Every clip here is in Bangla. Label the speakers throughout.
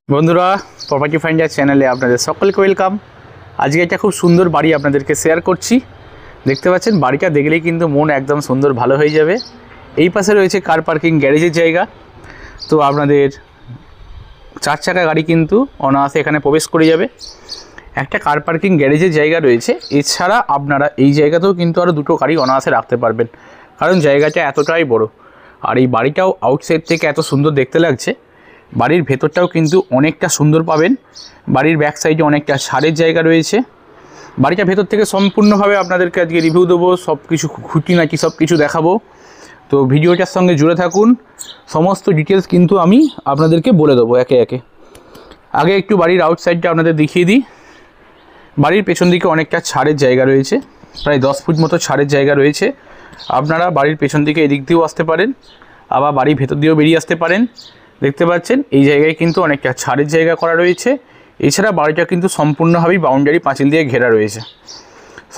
Speaker 1: বন্ধুরা প্রপার্টি ফাইন্ডার চ্যানেলে আপনাদের সকলকে ওয়েলকাম। আজকে একটা খুব সুন্দর বাড়ি আপনাদেরকে শেয়ার করছি। দেখতে পাচ্ছেন বাড়িটা দেখলেই কিন্তু মন একদম সুন্দর ভালো হয়ে যাবে। এই পাশে রয়েছে কার পার্কিং গ্যারেজের জায়গা। তো আপনাদের 4 চাকা গাড়ি কিন্তু অনায়াসে এখানে প্রবেশ করে যাবে। একটা কার পার্কিং গ্যারেজের জায়গা রয়েছে। এছাড়া আপনারা এই জায়গাতেও কিন্তু আরও 2টো গাড়ি অনায়াসে রাখতে পারবেন, কারণ জায়গাটা এতটাই বড়। আর এই বাড়িটাও আউটসাইড থেকে এত সুন্দর দেখতে লাগছে, বাড়ির ভেতরটাও কিন্তু অনেকটা সুন্দর পাবেন। বাড়ির ব্যাক সাইডে অনেকটা ছাদের জায়গা রয়েছে। বাড়িটা ভেতর থেকে সম্পূর্ণভাবে আপনাদেরকে আজকে রিভিউ দেবো, সব কিছু খুঁটিনাটি সব কিছু দেখাবো। তো ভিডিওটার সঙ্গে জুড়ে থাকুন, সমস্ত ডিটেলস কিন্তু আমি আপনাদেরকে বলে দেবো একে একে। আগে একটু বাড়ির আউটসাইডটা আপনাদের দেখিয়ে দিই। বাড়ির পেছন দিকে অনেকটা ছাদের জায়গা রয়েছে, প্রায় 10 ফুট মতো ছাদের জায়গা রয়েছে। আপনারা বাড়ির পেছন দিকে এদিক দিয়েও আসতে পারেন, আবার বাড়ির ভেতর দিয়েও বেরিয়ে আসতে পারেন। দেখতে পাচ্ছেন এই জায়গায় কিন্তু অনেকটা ছাদের জায়গা করা রয়েছে। এছাড়া বাড়িটা কিন্তু সম্পূর্ণভাবেই বাউন্ডারি পাঁচিল দিয়ে ঘেরা রয়েছে,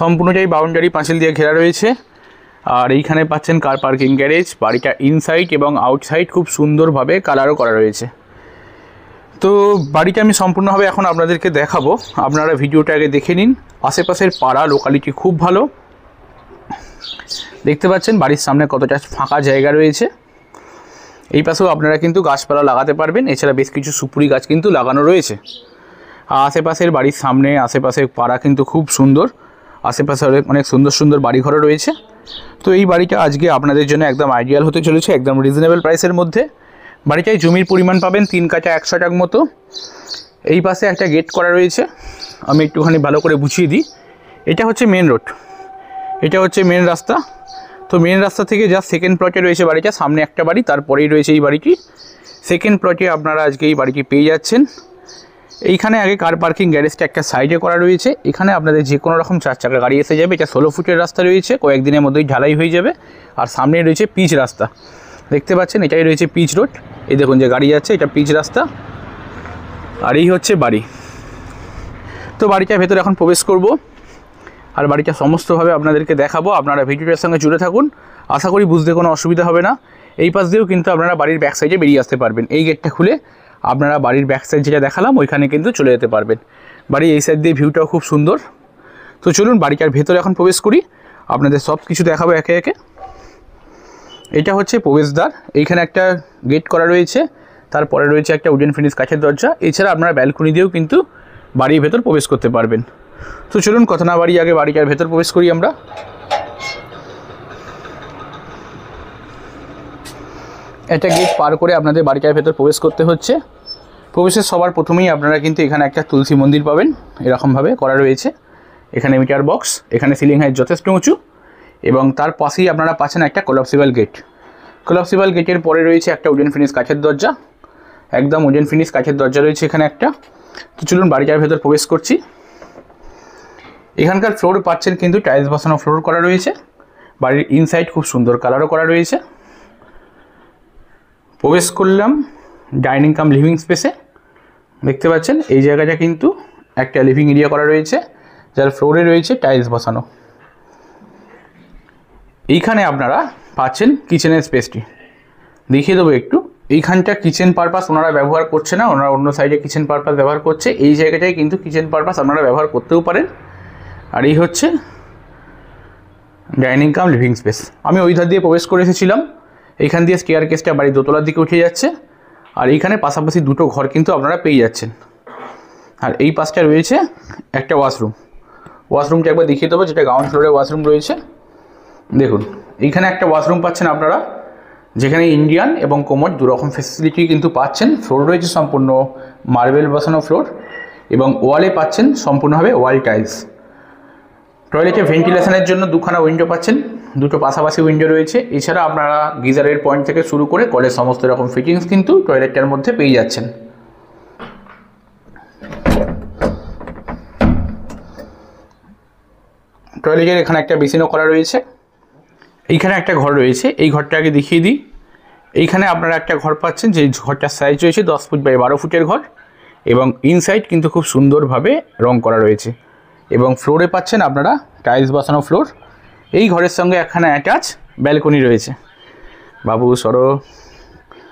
Speaker 1: সম্পূর্ণটাই বাউন্ডারি পাঁচিল দিয়ে ঘেরা রয়েছে। আর এইখানে পাচ্ছেন কার পার্কিং গ্যারেজ। বাড়িটা ইনসাইড এবং আউটসাইড খুব সুন্দরভাবে কালারও করা রয়েছে। তো বাড়িটা আমি সম্পূর্ণভাবে এখন আপনাদেরকে দেখাবো, আপনারা ভিডিওটা আগে দেখে নিন। আশেপাশের পাড়া লোকালিটি খুব ভালো। দেখতে পাচ্ছেন বাড়ির সামনে কতটা ফাঁকা জায়গা রয়েছে। এই পাশেও আপনারা কিন্তু গাছপালা লাগাতে পারবেন। এছাড়া বেশ কিছু সুপুরি গাছ কিন্তু লাগানো রয়েছে। আশেপাশের বাড়ির সামনে আশেপাশের পাড়া কিন্তু খুব সুন্দর। আশেপাশে অনেক সুন্দর সুন্দর বাড়িঘরও রয়েছে। তো এই বাড়িটা আজকে আপনাদের জন্য একদম আইডিয়াল হতে চলেছে, একদম রিজনেবল প্রাইসের মধ্যে। বাড়িটায় জমির পরিমাণ পাবেন 3 কাঠা 100 টাকা মতো। এই পাশে একটা গেট করা রয়েছে, আমি একটুখানি ভালো করে বুঝিয়ে দিই। এটা হচ্ছে মেন রোড, এটা হচ্ছে মেন রাস্তা। তো মেন রাস্তা থেকে যা সেকেন্ড প্লটে রয়েছে বাড়িটা, সামনে একটা বাড়ি, তারপরেই রয়েছে এই বাড়িটি। সেকেন্ড প্লটে আপনারা আজকে এই বাড়িটি পেয়ে যাচ্ছেন। এইখানে আগে কার পার্কিং গ্যারেজটা একটা সাইডে করা রয়েছে। এখানে আপনাদের যে কোনো রকম 4 চাকা গাড়ি এসে যাবে। এটা 16 ফুটের রাস্তা রয়েছে, কয়েকদিনের মধ্যেই ঢালাই হয়ে যাবে। আর সামনে রয়েছে পিচ রাস্তা, দেখতে পাচ্ছেন এটাই রয়েছে পিচ রোড। এই দেখুন যে গাড়ি যাচ্ছে, এটা পিচ রাস্তা। আর এই হচ্ছে বাড়ি। তো বাড়িটার ভেতরে এখন প্রবেশ করব আর বাড়িটা সমস্তভাবে আপনাদেরকে দেখাবো। আপনারা ভিডিওটার সঙ্গে জুড়ে থাকুন, আশা করি বুঝতে কোনো অসুবিধা হবে না। এই পাশ দিয়েও কিন্তু আপনারা বাড়ির ব্যাক সাইডে বেরিয়ে আসতে পারবেন। এই গেটটা খুলে আপনারা বাড়ির ব্যাক সাইড যেটা দেখালাম ওইখানে কিন্তু চলে যেতে পারবেন। বাড়ির এই সাইড দিয়ে ভিউটাও খুব সুন্দর। তো চলুন বাড়িটার ভেতরে এখন প্রবেশ করি, আপনাদের সব কিছু দেখাবো একে একে। এটা হচ্ছে প্রবেশদ্বার। এইখানে একটা গেট করা রয়েছে, তারপরে রয়েছে একটা উডেন ফিনিশ কাঠের দরজা। এছাড়া আপনারা ব্যালকনি দিয়েও কিন্তু বাড়ির ভেতর প্রবেশ করতে পারবেন। তো চলুন কথা না বাড়িয়ে আগে বাড়িটার ভেতর প্রবেশ করি আমরা। একটা গেট পার করে আপনাদের বাড়িটার ভেতর প্রবেশ করতে হচ্ছে। প্রবেশের সবার প্রথমেই আপনারা কিন্তু এখানে একটা তুলসী মন্দির পাবেন, এরকমভাবে করা রয়েছে। এখানে মিটার বক্স, এখানে সিলিং হাইট যথেষ্ট উঁচু, এবং তার পাশেই আপনারা পাচ্ছেন একটা কোলাপসিবল গেট। কোলাপসিবল গেটের পরে রয়েছে একটা উডেন ফিনিশ কাঠের দরজা, একদম উডেন ফিনিশ কাঠের দরজা রয়েছে এখানে একটা। তো চলুন বাড়িটার ভেতর প্রবেশ করছি। এখানকার ফ্লোর পাচ্ছেন কিন্তু টাইলস বসানো ফ্লোর করা রয়েছে। বাড়ির ইনসাইড খুব সুন্দর কালারও করা রয়েছে। প্রবেশ করলাম ডাইনিং কাম লিভিং স্পেসে। দেখতে পাচ্ছেন এই জায়গাটা কিন্তু একটা লিভিং এরিয়া করা রয়েছে, যার ফ্লোরে রয়েছে টাইলস বসানো। এইখানে আপনারা পাচ্ছেন কিচেনের স্পেসটি, দেখিয়ে দেবো একটু। এইখানটা কিচেন পারপাস ওনারা ব্যবহার করছে না, ওনারা অন্য সাইডে কিচেন পারপাস ব্যবহার করছে। এই জায়গাটায় কিন্তু কিচেন পারপাস আপনারা ব্যবহার করতেও পারেন। আর এই হচ্ছে ডাইনিং কাম লিভিং স্পেস। আমি ওই ধার দিয়ে প্রবেশ করে এসেছিলাম। এইখান দিয়ে স্টেয়ার কেসটা বাড়ির দোতলার দিকে উঠে যাচ্ছে। আর এইখানে পাশাপাশি 2টো ঘর কিন্তু আপনারা পেয়ে যাচ্ছেন। আর এই পাশটা রয়েছে একটা ওয়াশরুম। ওয়াশরুমটা একবার দেখিয়ে দেবো, যেটা গ্রাউন্ড ফ্লোরে ওয়াশরুম রয়েছে। দেখুন এইখানে একটা ওয়াশরুম পাচ্ছেন আপনারা, যেখানে ইন্ডিয়ান এবং কোমোড 2 রকম ফেসিলিটি কিন্তু পাচ্ছেন। ফ্লোর রয়েছে সম্পূর্ণ মার্বেল বসানো ফ্লোর, এবং ওয়ালে পাচ্ছেন সম্পূর্ণভাবে ওয়াল টাইলস। টয়লেটে ভেন্টিলেশনের জন্য 2খানা উইন্ডো পাচ্ছেন, 2টো পাশাপাশি উইন্ডো রয়েছে। এছাড়া আপনারা গিজারের পয়েন্ট থেকে শুরু করে কলের সমস্ত রকম ফিটিংস কিন্তু টয়লেটটার মধ্যে পেয়ে যাচ্ছেন। টয়লেটের এখানে একটা বেসিনও করা রয়েছে। এইখানে একটা ঘর রয়েছে, এই ঘরটা আগে দেখিয়ে দিই। এইখানে আপনারা একটা ঘর পাচ্ছেন, যে ঘরটার সাইজ রয়েছে 10 ফুট বাই 12 ফুটের ঘর, এবং ইনসাইড কিন্তু খুব সুন্দরভাবে রং করা রয়েছে। এবং ফ্লোরে পাচ্ছেন আপনারা টাইলস বসানো ফ্লোর। এই ঘরের সঙ্গে এখানে অ্যাটাচ ব্যালকনি রয়েছে। বাবু সরো,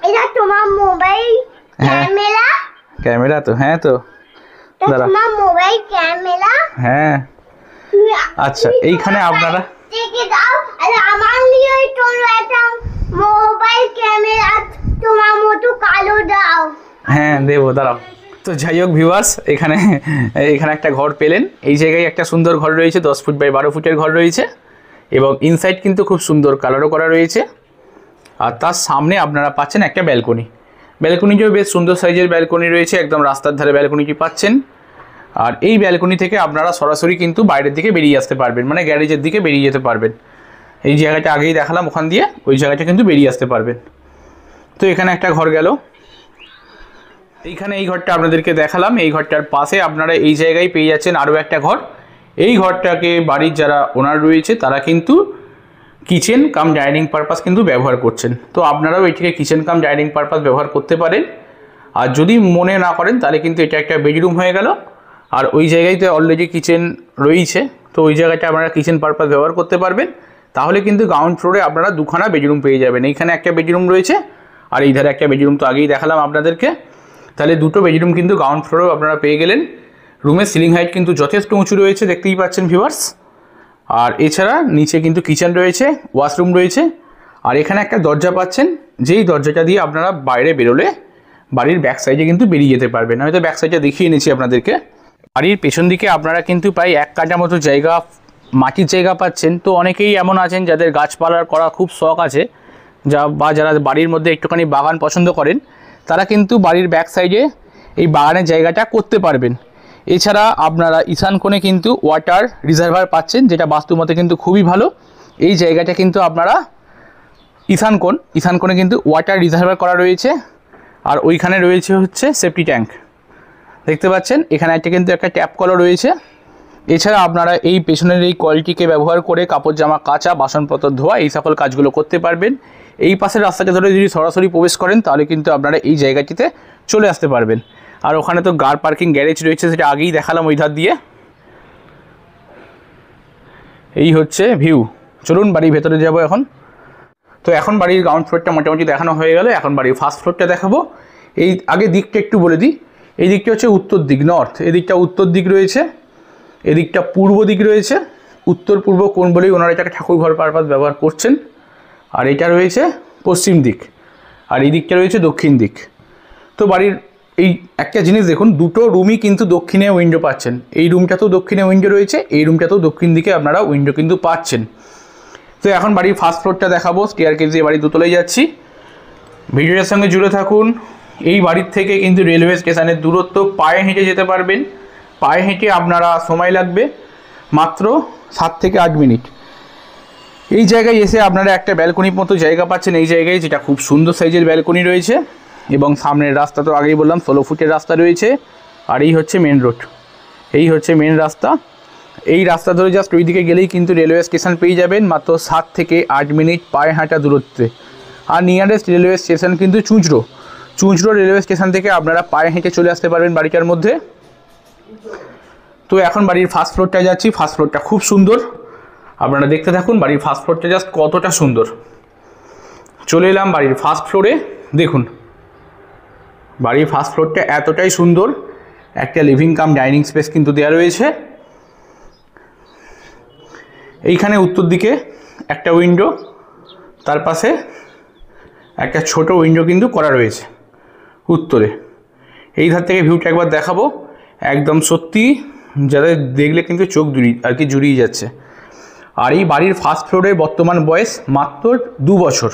Speaker 1: এটা তোমার মোবাইল ক্যামেরা ক্যামেরা তো, হ্যাঁ তো দাঁড়া,
Speaker 2: তোমার মোবাইল ক্যামেরা।
Speaker 1: হ্যাঁ আচ্ছা এইখানে আপনারা
Speaker 2: দেখে দাও, আর আমার নিয়ে তোর একটা মোবাইল ক্যামেরা তোমার মতো কালো দাও।
Speaker 1: হ্যাঁ দেবো, দাঁড়াও। তো যাই হোক ভিউয়ার্স, এখানে একটা ঘর পেলেন। এই জায়গায় একটা সুন্দর ঘর রয়েছে, 10 ফুট বাই 12 ফুটের ঘর রয়েছে এবং ইনসাইড কিন্তু খুব সুন্দর কালারও করা রয়েছে। আর তার সামনে আপনারা পাচ্ছেন একটা ব্যালকনি। ব্যালকনিটিও বেশ সুন্দর সাইজের ব্যালকনি রয়েছে, একদম রাস্তার ধারে ব্যালকনিটি পাচ্ছেন। আর এই ব্যালকনি থেকে আপনারা সরাসরি কিন্তু বাইরের দিকে বেরিয়ে আসতে পারবেন, মানে গ্যারেজের দিকে বেরিয়ে যেতে পারবেন। এই জায়গাটা আগেই দেখালাম, ওখান দিয়ে ওই জায়গাটা কিন্তু বেরিয়ে আসতে পারবেন। তো এখানে একটা ঘর গেল। এইখানে এই ঘরটা আপনাদেরকে দেখালাম, এই ঘরটার পাশে আপনারা এই জায়গায় পেয়ে যাচ্ছেন আরও একটা ঘর। এই ঘরটাকে বাড়ির যারা ওনার রয়েছে তারা কিন্তু কিচেন কাম ডাইনিং পারপাস কিন্তু ব্যবহার করছেন। তো আপনারাও এটিকে কিচেন কাম ডাইনিং পারপাস ব্যবহার করতে পারেন। আর যদি মনে না করেন তাহলে কিন্তু এটা একটা বেডরুম হয়ে গেল। আর ওই জায়গাতে অলরেডি কিচেন রয়েছে, তো ওই জায়গাটা আপনারা কিচেন পারপাস ব্যবহার করতে পারবেন। তাহলে কিন্তু গ্রাউন্ড ফ্লোরে আপনারা দুখানা বেডরুম পেয়ে যাবেন। এইখানে একটা বেডরুম রয়েছে আর এই ধারে একটা বেডরুম তো আগেই দেখালাম আপনাদেরকে। তাহলে দুটো বেডরুম কিন্তু গ্রাউন্ড ফ্লোরেও আপনারা পেয়ে গেলেন। রুমের সিলিং হাইট কিন্তু যথেষ্ট উঁচু রয়েছে, দেখতেই পাচ্ছেন ভিউয়ার্স। আর এছাড়া নিচে কিন্তু কিচেন রয়েছে, ওয়াশরুম রয়েছে। আর এখানে একটা দরজা পাচ্ছেন, যেই দরজাটা দিয়ে আপনারা বাইরে বেরোলে বাড়ির ব্যাক সাইডে কিন্তু বেরিয়ে যেতে পারবেন। আমি তো ব্যাক সাইডটা দেখিয়ে এনেছি আপনাদেরকে। বাড়ির পেছন দিকে আপনারা কিন্তু প্রায় 1 কাঠা মতো জায়গা, মাটির জায়গা পাচ্ছেন। তো অনেকেই এমন আছেন যাদের গাছপালার করা খুব শখ আছে, যারা বাড়ির মধ্যে একটুখানি বাগান পছন্দ করেন, তারা কিন্তু বাড়ির ব্যাক সাইডে এই বাগানের জায়গাটা করতে পারবেন। এছাড়া আপনারা ঈশান কোণে কিন্তু ওয়াটার রিজার্ভার পাচ্ছেন, যেটা বাস্তুমতে কিন্তু খুবই ভালো। এই জায়গাটা কিন্তু আপনারা ঈশান কোণে কিন্তু ওয়াটার রিজার্ভার করা রয়েছে। আর ওইখানে রয়েছে হচ্ছে সেফটি ট্যাঙ্ক, দেখতে পাচ্ছেন। এখানে কিন্তু একটা ট্যাপ কলও রয়েছে। এছাড়া আপনারা এই পেছনের এই কলটিকে ব্যবহার করে কাপড় জামা কাচা, বাসনপত্র ধোয়া, এই সকল কাজগুলো করতে পারবেন। এই পাশের রাস্তাকে ধরে যদি সরাসরি প্রবেশ করেন তাহলে কিন্তু আপনারা এই জায়গাটিতে চলে আসতে পারবেন। আর ওখানে তো কার পার্কিং গ্যারেজ রয়েছে, সেটা আগেই দেখালাম ওই ধার দিয়ে। এই হচ্ছে ভিউ। চলুন বাড়ির ভেতরে যাব এখন। তো এখন বাড়ির গ্রাউন্ড ফ্লোরটা মোটামুটি দেখানো হয়ে গেল, এখন বাড়ির ফার্স্ট ফ্লোরটা দেখাবো। এই আগে দিকটা একটু বলে দিই। এই দিকটা হচ্ছে উত্তর দিক, নর্থ। এদিকটা উত্তর দিক রয়েছে, এদিকটা পূর্ব দিক রয়েছে। উত্তর পূর্ব কোণ বলেই ওনারা এটাকে ঠাকুর ঘর পারপাস ব্যবহার করছেন। আর এটা রয়েছে পশ্চিম দিক, আর এই দিকটা রয়েছে দক্ষিণ দিক। তো বাড়ির এই একটা জিনিস দেখুন, দুটো রুমই কিন্তু দক্ষিণে উইন্ডো পাচ্ছেন। এই রুমটাতেও দক্ষিণে উইন্ডো রয়েছে, এই রুমটাতেও দক্ষিণ দিকে আপনারা উইন্ডো কিন্তু পাচ্ছেন। তো এখন বাড়ির ফার্স্ট ফ্লোরটা দেখাবো, স্টেয়ারকেস দিয়ে বাড়ির দোতলায় যাচ্ছি। ভিডিওটার সঙ্গে জুড়ে থাকুন। এই বাড়ির থেকে কিন্তু রেলওয়ে স্টেশনের দূরত্ব পায়ে হেঁটে যেতে পারবেন। পায়ে হেঁটে আপনারা সময় লাগবে মাত্র 7 থেকে 8 মিনিট। এই জায়গায় এসে আপনারা একটা ব্যালকনির মতো জায়গা পাচ্ছেন এই জায়গায়, যেটা খুব সুন্দর সাইজের ব্যালকনি রয়েছে। এবং সামনের রাস্তা তো আগেই বললাম 16 ফুটের রাস্তা রয়েছে। আর এই হচ্ছে মেন রোড, এই হচ্ছে মেন রাস্তা। এই রাস্তা ধরে জাস্ট ওই দিকে গেলেই কিন্তু রেলওয়ে স্টেশন পেয়ে যাবেন মাত্র 7 থেকে 8 মিনিট পায়ে হাঁটা দূরত্বে। আর নিয়ারেস্ট রেলওয়ে স্টেশন কিন্তু চুঁচড়ো রেলওয়ে স্টেশন থেকে আপনারা পায়ে হেঁটে চলে আসতে পারবেন বাড়িটার মধ্যে। তো এখন বাড়ির ফার্স্ট ফ্লোরটায় যাচ্ছি। ফার্স্ট ফ্লোরটা খুব সুন্দর, আপনারা দেখতে থাকুন বাড়ির ফার্স্ট ফ্লোরটা জাস্ট কতটা সুন্দর। চলে এলাম বাড়ির ফার্স্ট ফ্লোরে। দেখুন বাড়ির ফার্স্ট ফ্লোরটা এতটাই সুন্দর। একটা লিভিং কাম ডাইনিং স্পেস কিন্তু দেওয়া রয়েছে। এইখানে উত্তর দিকে একটা উইন্ডো, তার পাশে একটা ছোট উইন্ডো কিন্তু করা রয়েছে উত্তরে। এই ধার থেকে ভিউটা একবার দেখাবো, একদম সত্যি যাদের দেখলে কিন্তু চোখ জুড়িয়ে যাচ্ছে। আর এই বাড়ির ফার্স্ট ফ্লোরের বর্তমান বয়স মাত্র 2 বছর।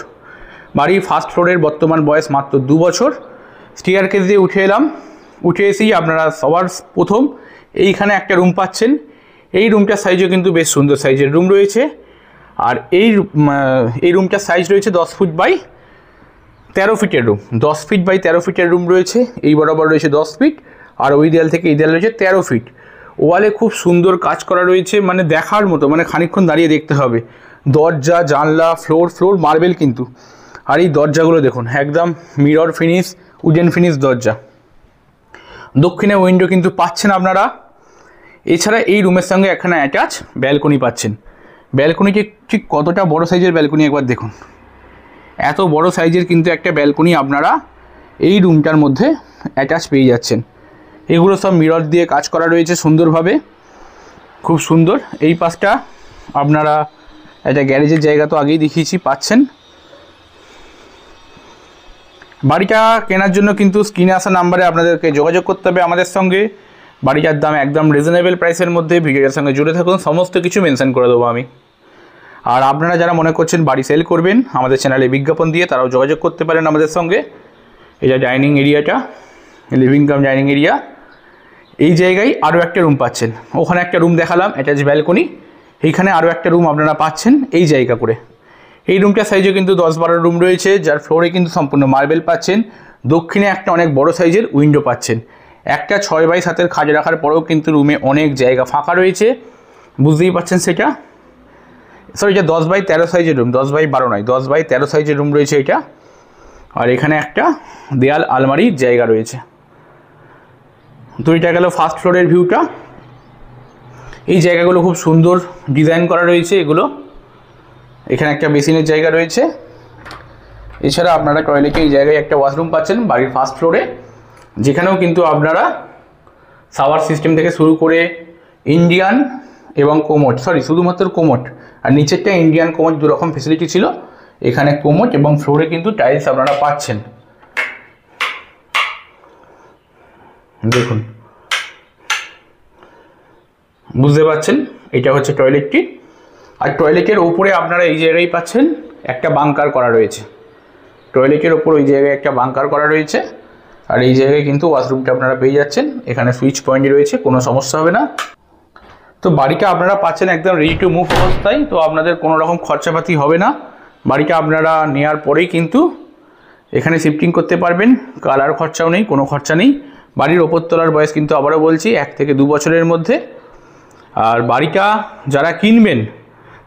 Speaker 1: বাড়ির ফার্স্ট ফ্লোরের বর্তমান বয়স মাত্র 2 বছর। স্টেয়ারকেস দিয়ে উঠে এলাম। উঠে এসেই আপনারা সবার প্রথম এইখানে একটা রুম পাচ্ছেন। এই রুমটার সাইজও কিন্তু বেশ সুন্দর সাইজের রুম রয়েছে। আর এই রুমটার সাইজ রয়েছে 10 ফুট বাই 13 ফিটের রুম। 10 ফিট বাই 13 ফিটের রুম রয়েছে। এই বরাবর রয়েছে 10 ফিট, আর ওই দেয়াল থেকে এই দেয়াল রয়েছে 13 ফিট। ওয়ালে খুব সুন্দর কাজ করা রয়েছে, মানে দেখার মতো, মানে খানিকক্ষণ দাঁড়িয়ে দেখতে হবে। দরজা, জানলা, ফ্লোর মার্বেল কিন্তু। আর এই দরজাগুলো দেখুন, একদম মিরর ফিনিশ, উডেন ফিনিশ দরজা। দক্ষিণে উইন্ডো কিন্তু পাচ্ছেন আপনারা। এছাড়া এই রুমের সঙ্গে এখানে অ্যাটাচ ব্যালকনি পাচ্ছেন। ব্যালকনিটি ঠিক কতটা বড় সাইজের ব্যালকনি একবার দেখুন। এত বড় সাইজের কিন্তু একটা ব্যালকনি আপনারা এই রুমটার মধ্যে অ্যাটাচ পেয়ে যাচ্ছেন। এগুলো সব মিরর দিয়ে কাজ করা রয়েছে সুন্দরভাবে, খুব সুন্দর। এই পাশটা আপনারা একটা গ্যারেজের জায়গা তো আগেই দেখিয়েছি, পাচ্ছেন। বাড়িটা কেনার জন্য কিন্তু স্ক্রিনে আসা নাম্বারে আপনাদেরকে যোগাযোগ করতে হবে আমাদের সঙ্গে। বাড়িটার দাম একদম রিজনেবল প্রাইসের মধ্যে, ভিডিওটার সঙ্গে জুড়ে থাকুন, সমস্ত কিছু মেনশন করে দেবো আমি। আর আপনারা যারা মনে করছেন বাড়ি সেল করবেন আমাদের চ্যানেলে বিজ্ঞাপন দিয়ে, তারাও যোগাযোগ করতে পারেন আমাদের সঙ্গে। এটা ডাইনিং এরিয়াটা, লিভিং কাম ডাইনিং এরিয়া। এই জায়গায় আরও একটা রুম পাচ্ছেন, ওখানে একটা রুম দেখালাম অ্যাটাচ ব্যালকনি, এইখানে আরও একটা রুম আপনারা পাচ্ছেন এই জায়গা করে। এই রুমটার সাইজে কিন্তু 10-12 রুম রয়েছে, যার ফ্লোরে কিন্তু সম্পূর্ণ মার্বেল পাচ্ছেন। দক্ষিণে একটা অনেক বড় সাইজের উইন্ডো পাচ্ছেন। একটা 6x7 খাট রাখার পরেও কিন্তু রুমে অনেক জায়গা ফাঁকা রয়েছে, বুঝতেই পাচ্ছেন সেটা। সরি, এটা 10x13 সাইজের রুম, 10x12 নয়, 10x13 সাইজের রুম রয়েছে এটা। আর এখানে একটা দেয়াল আলমারির জায়গা রয়েছে। তো এটা গেল ফার্স্ট ফ্লোরের ভিউটা। এই জায়গাগুলো খুব সুন্দর ডিজাইন করা রয়েছে এগুলো। এখানে একটা বেসিনের জায়গা রয়েছে। এছাড়া আপনারা টয়লেটে এই জায়গায় একটা ওয়াশরুম পাচ্ছেন বাড়ির ফার্স্ট ফ্লোরে, যেখানেও কিন্তু আপনারা শাওয়ার সিস্টেম থেকে শুরু করে ইন্ডিয়ান এবং কোমোড, সরি শুধুমাত্র কোমোড, আর নিচেরটা ইন্ডিয়ান কোমোড দুরকম ফেসিলিটি ছিল। এখানে কোমোড এবং ফ্লোরে কিন্তু টাইলস আপনারা পাচ্ছেন। দেখুন, বুঝতে পাচ্ছেন এটা হচ্ছে টয়লেটটি। আর টয়লেটের ওপরে আপনারা এই জায়গায় পাচ্ছেন একটা বাংকার করা রয়েছে। টয়লেটের ওপর ওই জায়গায় একটা বাংকার করা রয়েছে। আর এই জায়গায় কিন্তু ওয়াশরুমটা আপনারা পেয়ে যাচ্ছেন। এখানে সুইচ পয়েন্ট রয়েছে, কোনো সমস্যা হবে না। তো বাড়িটা আপনারা পাচ্ছেন একদম রেডি টু মুভ অবস্থায়। তো আপনাদের কোনো রকম খরচাপাতি হবে না। বাড়িটা আপনারা নেওয়ার পরেই কিন্তু এখানে শিফটিং করতে পারবেন, কালার খরচাও নেই, কোনো খরচা নেই। বাড়ির ওপর তলার বয়স কিন্তু আবারও বলছি 1 থেকে 2 বছরের মধ্যে। আর বাড়িটা যারা কিনবেন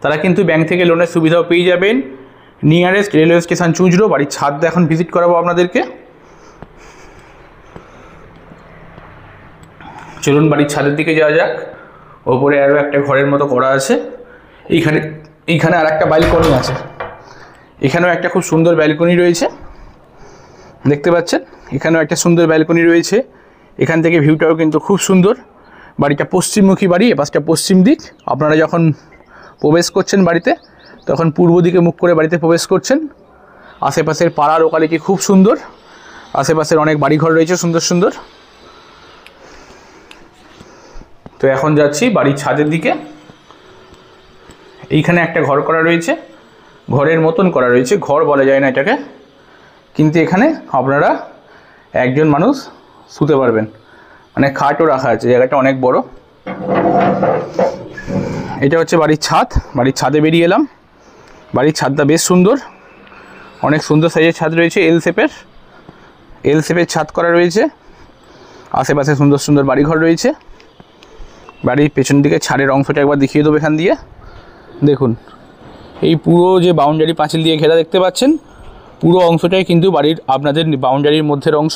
Speaker 1: তারা কিন্তু ব্যাংক থেকে লোনের সুবিধাও পেয়ে যাবেন। Nearest railway station Chuchura. বাড়ির ছাদটা এখন ভিজিট করাবো আপনাদেরকে। চলুন বাড়ির ছাদের দিকে যাওয়া যাক। ওপরে আরও একটা ঘরের মতো করা আছে। এইখানে আর একটা ব্যালকনি আছে। এখানেও একটা খুব সুন্দর ব্যালকনি রয়েছে, দেখতে পাচ্ছেন। এখানেও একটা সুন্দর ব্যালকনি রয়েছে। এখান থেকে ভিউটাও কিন্তু খুব সুন্দর। বাড়িটা পশ্চিমমুখী বাড়ি, এপাশটা পশ্চিম দিক। আপনারা যখন প্রবেশ করছেন বাড়িতে তখন পূর্ব দিকে মুখ করে বাড়িতে প্রবেশ করছেন। আশেপাশের পাড়া লোকালিটি খুব সুন্দর। আশেপাশের অনেক বাড়িঘর রয়েছে সুন্দর সুন্দর। তো এখন যাচ্ছি বাড়ির ছাদের দিকে। এইখানে একটা ঘর করা রয়েছে, ঘরের মতন করা রয়েছে, ঘর বলা যায় না এটাকে, কিন্তু এখানে আপনারা একজন মানুষ শুতে পারবেন, মানে খাটও রাখা আছে। জায়গাটা অনেক বড়। এটা হচ্ছে বাড়ির ছাদ। বাড়ির ছাদে বেরিয়ে এলাম। বাড়ির ছাদটা বেশ সুন্দর, অনেক সুন্দর সাইজের ছাদ রয়েছে। এল শেপের ছাদ করা রয়েছে। আশেপাশে সুন্দর সুন্দর বাড়িঘর রয়েছে। বাড়ির পেছন দিকে ছাদের অংশটা একবার দেখিয়ে দেবো। এখান দিয়ে দেখুন, এই পুরো যে বাউন্ডারি পাঁচিল দিয়ে ঘেরা দেখতে পাচ্ছেন, পুরো অংশটাই কিন্তু বাড়ির আপনাদের বাউন্ডারির মধ্যের অংশ।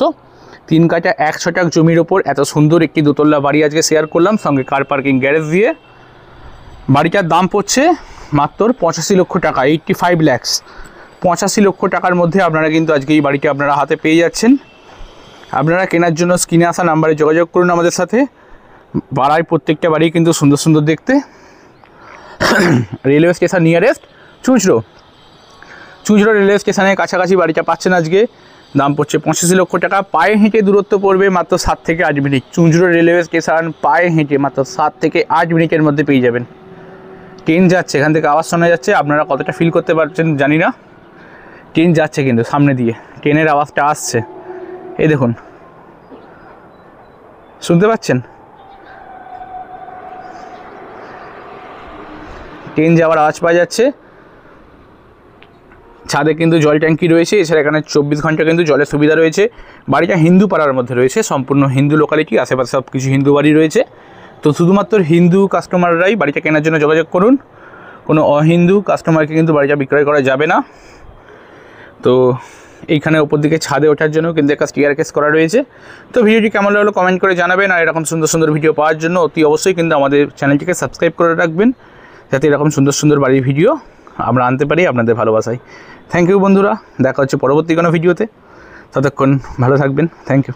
Speaker 1: 3 কাঠা 1 ছটাক জমির ওপর এত সুন্দর একটি দোতলা বাড়ি আজকে শেয়ার করলাম, সঙ্গে কার পার্কিং গ্যারেজ দিয়ে। বাড়িটার দাম পড়ছে মাত্র 85 লক্ষ টাকা, 85 lakhs। 85 লক্ষ টাকার মধ্যে আপনারা কিন্তু আজকে এই বাড়িটা আপনারা হাতে পেয়ে যাচ্ছেন। আপনারা কেনার জন্য স্ক্রিনে আসা নাম্বারে যোগাযোগ করুন আমাদের সাথে। পাড়ায় প্রত্যেকটা বাড়ি কিন্তু সুন্দর সুন্দর দেখতে। Railway station nearest Chuchura railway স্টেশনের কাছাকাছি বাড়িটা পাচ্ছেন আজকে। দাম পড়ছে 85 লক্ষ টাকা। পায়ে হেঁটে দূরত্ব পড়বে মাত্র 7 থেকে 8 মিনিট। চুঁচড়ো রেলওয়ে স্টেশন পায়ে হেঁটে মাত্র 7 থেকে 8 মিনিটের মধ্যে পেয়ে যাবেন। ট্রেন যাচ্ছে, এখান থেকে আওয়াজ শোনা যাচ্ছে। আপনারা কতটা ফিল করতে পারছেন জানি না। ট্রেন যাচ্ছে কিন্তু সামনে দিয়ে, ট্রেনের আওয়াজটা আসছে। এই দেখুন, শুনতে পাচ্ছেন? ট্রেন যাওয়ার আওয়াজ পাওয়া যাচ্ছে। ছাদে কিন্তু জল ট্যাঙ্কি রয়েছে। এছাড়া এখানে 24 ঘন্টা কিন্তু জলের সুবিধা রয়েছে। বাড়িটা হিন্দু পাড়ার মধ্যে রয়েছে, সম্পূর্ণ হিন্দু লোকালিটি। আশেপাশে সব কিছু হিন্দু বাড়ি রয়েছে। তো শুধুমাত্র হিন্দু কাস্টমাররাই বাড়িটা কেনার জন্য যোগাযোগ করুন। কোনো অহিন্দু কাস্টমারকে কিন্তু বাড়িটা বিক্রয় করা যাবে না। তো এইখানে ওপর দিকে ছাদে ওঠার জন্য কিন্তু একটা স্টিয়ারকেস করা রয়েছে। তো ভিডিওটি কেমন লাগলো কমেন্ট করে জানাবেন। আর এরকম সুন্দর সুন্দর ভিডিও পাওয়ার জন্য অতি অবশ্যই কিন্তু আমাদের চ্যানেলটিকে সাবস্ক্রাইব করে রাখবেন, যাতে এরকম সুন্দর সুন্দর বাড়ির ভিডিও আমরা আনতে পারি আপনাদের ভালোবাসায়। থ্যাংক ইউ বন্ধুরা, দেখা হচ্ছে পরবর্তী কোনো ভিডিওতে। ততক্ষণ ভালো থাকবেন। Thank you.